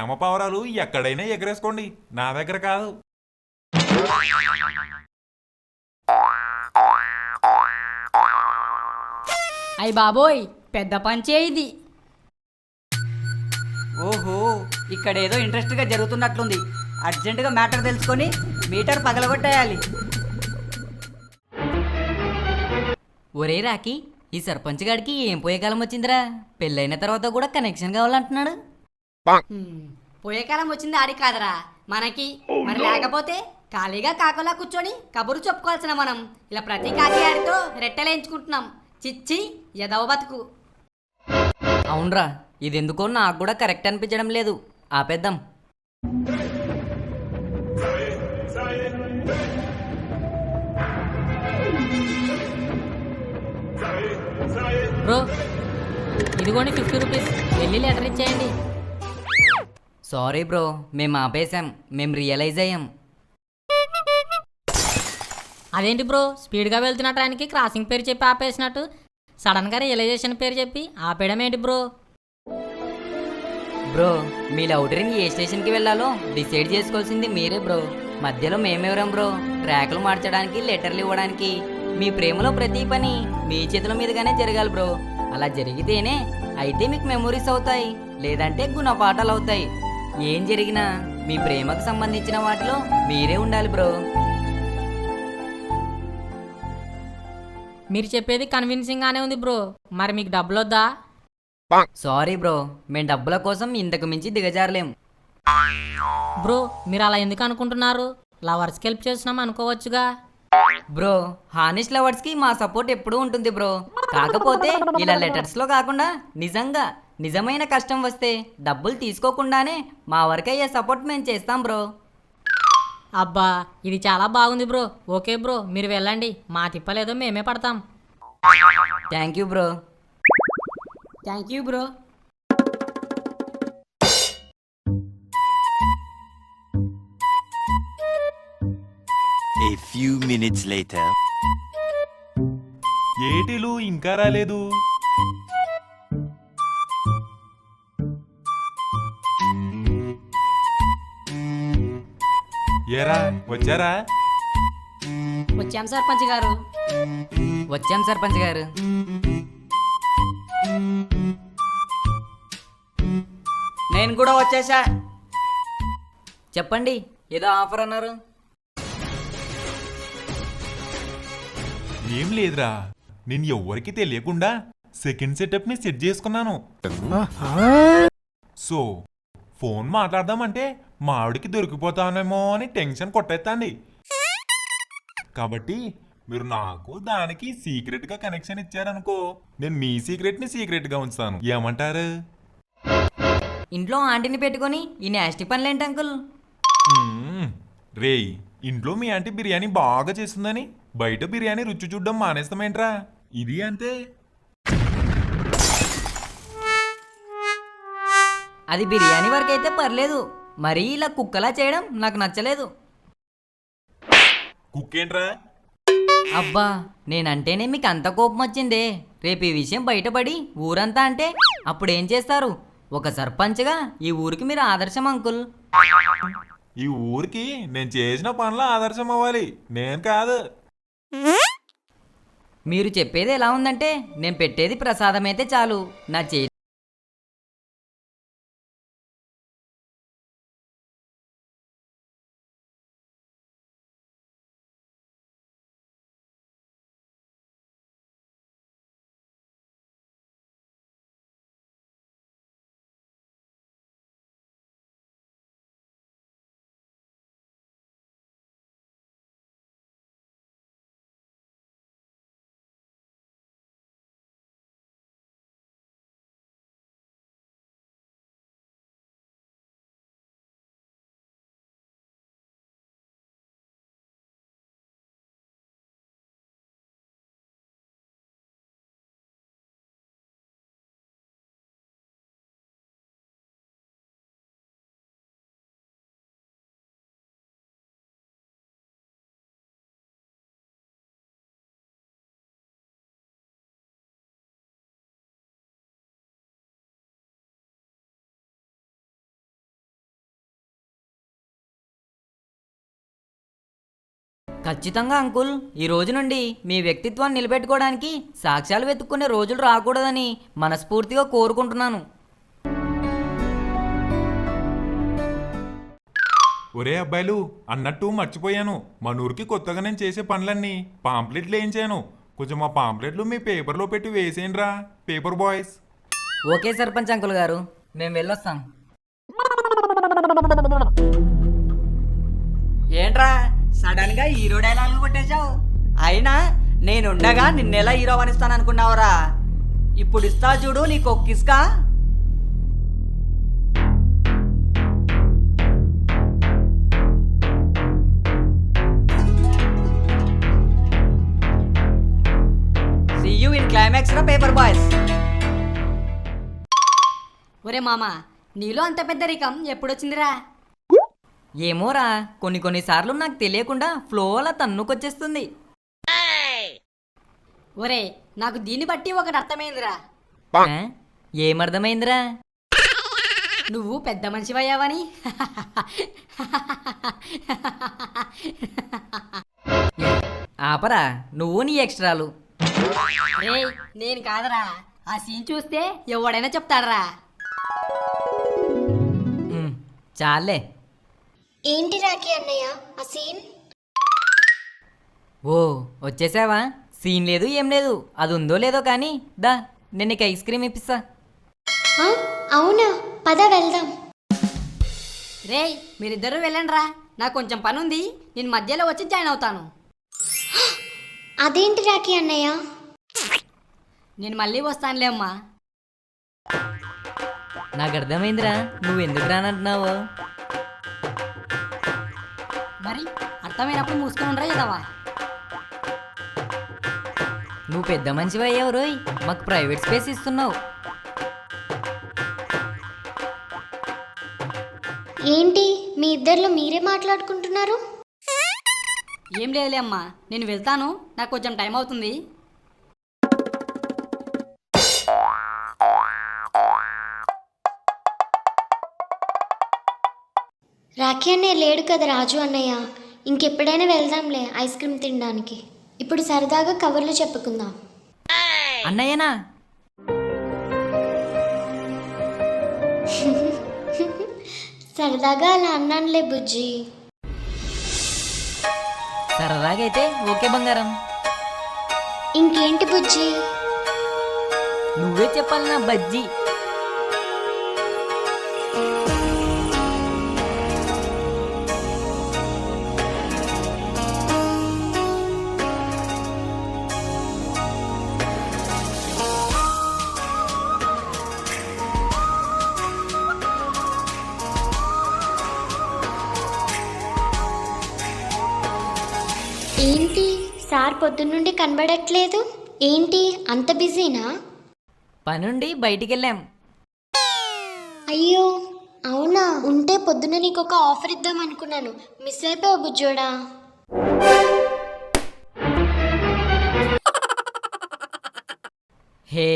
ప్రేమ పావురాలు ఎక్కడైనా ఎగరేసుకోండి, నా దగ్గర కాదు. అయ్ బాబోయ్, పెద్ద పంచే ఇది. ఓహో, ఇక్కడేదో ఇంట్రెస్ట్గా జరుగుతున్నట్లుంది. అర్జెంటుగా మ్యాటర్ తెలుసుకొని మీటర్ పగలగొట్టేయాలి. ఒరే రాకి, ఈ సర్పంచ్ గాడికి ఏం పోయే కాలం వచ్చిందిరా? పెళ్ళైన తర్వాత కూడా కనెక్షన్ కావాలంటున్నాడు. పోయే కాలం వచ్చింది ఆడి కాదరా మనకి. మరి లేకపోతే ఖాళీగా కాకలా కూర్చొని కబురు చెప్పుకోవాల్సిన మనం ఇలా ప్రతి కాకి ఆడితో రెట్టలేయించుకుంటున్నాం. చిచ్చి ఎదవ బతుకు. అవునరా, ఇదెందుకో నాకు కూడా కరెక్ట్ అనిపించడం లేదు. ఆపేద్దాం. బ్రో, ఇదిగోండి 50 రూపీస్, వెళ్ళి లెటర్ ఇచ్చేయండి. సారీ బ్రో, మేము ఆపేశాం. మేము రియలైజ్ అయ్యాం. అదేంటి బ్రో, స్పీడ్గా వెళ్తున్న ట్రైన్కి క్రాసింగ్ పేరు చెప్పి ఆపేసినట్టు సడన్గా రియలైజేషన్ పేరు చెప్పి ఆపేయడం ఏంటి బ్రో? బ్రో, మీ లవ్ ట్రైన్ ఏ స్టేషన్కి వెళ్ళాలో డిసైడ్ చేసుకోవాల్సింది మీరే బ్రో. మధ్యలో మేమెవరం బ్రో ట్రాకులు మార్చడానికి, లెటర్లు ఇవ్వడానికి? మీ ప్రేమలో ప్రతి పని మీ చేతుల మీదుగానే జరగాలి బ్రో. అలా జరిగితేనే అయితే మీకు మెమొరీస్ అవుతాయి, లేదంటే గుణపాఠాలు అవుతాయి. ఏం జరిగినా మీ ప్రేమకు సంబంధించిన వాటిలో మీరే ఉండాలి బ్రో. మీరు చెప్పేది కన్విన్సింగ్గానే ఉంది బ్రో. మరి మీకు డబ్బులు వద్దా? సారీ బ్రో, మేము డబ్బుల కోసం ఇంతకు మించి దిగజారలేం. బ్రో, మీరు అలా ఎందుకు అనుకుంటున్నారు? లవర్స్కి హెల్ప్ చేస్తున్నాం అనుకోవచ్చుగా. బ్రో, హానెస్ట్ లవర్స్కి మా సపోర్ట్ ఎప్పుడూ ఉంటుంది బ్రో. కాకపోతే ఇలా లెటర్స్లో కాకుండా నిజంగా నిజమైన కష్టం వస్తే డబ్బులు తీసుకోకుండానే మా వరకయ్యే సపోర్ట్ మేము చేస్తాం బ్రో. అబ్బా, ఇది చాలా బాగుంది బ్రో. ఓకే బ్రో, మీరు వెళ్ళండి. మా తిప్పలేదో మేమే పడతాం. Thank you bro. Thank you bro. A few minutes later. ఏటిలు ఇంకా రాలేదు? ఏరా వచ్చారా? వచ్చాం సర్పంచ్ గారు. వచ్చాం సర్పంచ్ గారు. నేను కూడా వచ్చేసా. చెప్పండి, ఏదో ఆఫర్ అన్నారు. ఏం లేదురా, నేను ఎవ్వరికి తెలియకుండా సెకండ్ సెటప్ ని సెట్ చేసుకున్నాను. సో ఫోన్ మాట్లాడదామంటే మా ఆవిడికి దొరికిపోతానేమో అని టెన్షన్ కొట్టేస్తాండి. కాబట్టి మీరు నాకు దానికి సీక్రెట్ గా కనెక్షన్ ఇచ్చారనుకో, నేను మీ సీక్రెట్ ని సీక్రెట్ గా ఉంచుతాను. ఏమంటారు? ఇంట్లో ఆంటీని పెట్టుకొని ఈ నాస్టి పనులేంటి అంకుల్? రేయ్, ఇంట్లో మీ ఆంటీ బిర్యానీ బాగా చేస్తుందని బయట బిర్యానీ రుచి చూడడం మానేస్తామేంట్రా? ఇది అంతే. అది బిర్యానీ వరకు అయితే పర్లేదు, మరీ ఇలా కుక్కలా చేయడం నాకు నచ్చలేదు. కుక్కేంట్రా? అబ్బా, నేనంటేనే మీకు అంత కోపం వచ్చిందే. రేపు ఈ విషయం బయటపడి ఊరంతా అంటే అప్పుడేం చేస్తారు? ఒక సర్పంచ్గా ఈ ఊరికి మీరు ఆదర్శం అంకుల్. ఈ ఊరికి నేను చేసిన పనులు ఆదర్శం అవ్వాలి, నేను కాదు. మీరు చెప్పేది ఎలా ఉందంటే నేను పెట్టేది ప్రసాదమైతే చాలు, నా చేతి ఖచ్చితంగా అంకుల్. ఈ రోజు నుండి మీ వ్యక్తిత్వాన్ని నిలబెట్టుకోవడానికి సాక్ష్యాలు వెతుక్కునే రోజులు రాకూడదని మనస్ఫూర్తిగా కోరుకుంటున్నాను. ఒరే అబ్బాయిలు, అన్నట్టు మర్చిపోయాను. మన ఊరికి కొత్తగా నేను చేసే పనులన్నీ పాంప్లెట్లు వేయించాను. కొంచెం ఆ పాంప్లెట్లు మీ పేపర్లో పెట్టి వేసేయండిరా paper boys. Okay sarpanch uncle గారు, మేము వెళ్ళొస్తాం. ఏంట్రా సడన్ గా హీరో డైలాగులు కొట్టేశావు? అయినా నేనుండగా నిన్నెలా హీరో అనిస్తాను అనుకున్నావురా? ఇప్పుడు ఇస్తా చూడు నీకు ఒక కిస్కా. See you in climax రా పేపర్ బాయ్స్. ఒరే మామ, నీలో అంత పెద్దరికం ఎప్పుడొచ్చిందిరా? ఏమోరా, కొన్నిసార్లు నాకు తెలియకుండా ఫ్లో అలా తన్నుకొచ్చేస్తుంది. ఒరే, నాకు దీన్ని బట్టి ఒకటి అర్థమైందిరా. ఆ? ఏమర్థమైందిరా? నువ్వు పెద్ద మనిషివయ్యావని. ఆపరా నువ్వు నీ ఎక్స్ట్రాలు. రే, నేను కాదరా, ఆ సీన్ చూస్తే ఎవడైనా చెప్తాడరా. చాలే. ఏంటి రాఖీ అన్నయ్య ఆ సీన్? ఓ వచ్చేసావా? సీన్ లేదు ఏం లేదు, అది ఉందో లేదో కానీ దా నేను నీకు ఐస్ క్రీమ్ ఇప్పిస్తా. ఆ, అవునా, పద వెళ్దాం. రే, మీరిద్దరూ వెళ్ళండిరా, నాకు కొంచెం పని ఉంది. నేను మధ్యలో వచ్చి జాయిన్ అవుతాను. అదేంటి రాఖీ అన్నయ్య? నేను మళ్ళీ వస్తానులే అమ్మా. నాకు అర్థమైందిరా నువ్వు ఎందుకు రానంటున్నావు. మరి అర్థమైనప్పుడు మూసుకొని ఉండరా ఎదవా. నువ్వు పెద్ద మనిషివి అయ్యావు రోయ్, మాకు ప్రైవేట్ స్పేస్ ఇస్తున్నావు. ఏంటి మీ ఇద్దరిలో మీరే మాట్లాడుకుంటున్నారు? ఏం లేదులే అమ్మా, నేను వెళ్తాను, నాకు కొంచెం టైం అవుతుంది. రాఖీ అన్నయ్య లేడు కదా రాజు అన్నయ్య, ఇంకెప్పుడైనా వెళ్దాంలే ఐస్ క్రీమ్ తినడానికి. ఇప్పుడు సరదాగా కవర్లు చెప్పుకుందాం. అన్నయ్యనా? సరదాగా అలా అన్నానులే బుజ్జి. సరదాగా అయితే ఓకే బంగారం. ఇంకేంటి బుజ్జి? నువ్వే చెప్పాలి నా బజ్జీ. ఏంటి సార్ పొద్దున్నుండి కనబడట్లేదు? ఏంటి అంత బిజీనా? పనుండి బయటికెళ్ళాం. అయ్యో అవునా, ఉంటే పొద్దున్న నీకు ఒక ఆఫర్ ఇద్దాం అనుకున్నాను, మిస్ అయిపోయావు బుజ్జోడా. హే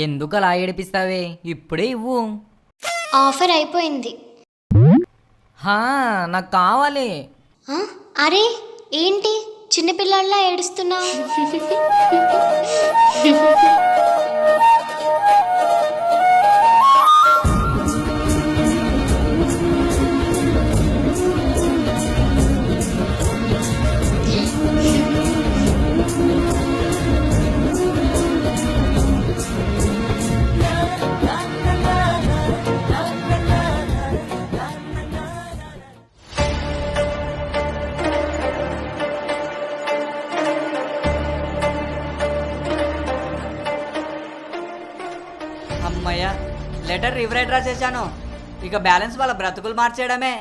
ఎందుకు అలా ఏడిపిస్తావే, ఇప్పుడే ఇవ్వు. ఆఫర్ అయిపోయింది. హా నాకు కావాలి. ఆ, అరే ఏంటి చిన్నపిల్లల్లా ఏడుస్తున్నావు? అమ్మయ్య, లెటర్ రివరైట్ రాసేసాను. ఇక బ్యాలెన్స్ వాళ్ళ బ్రతుకులు మార్చేయడమే.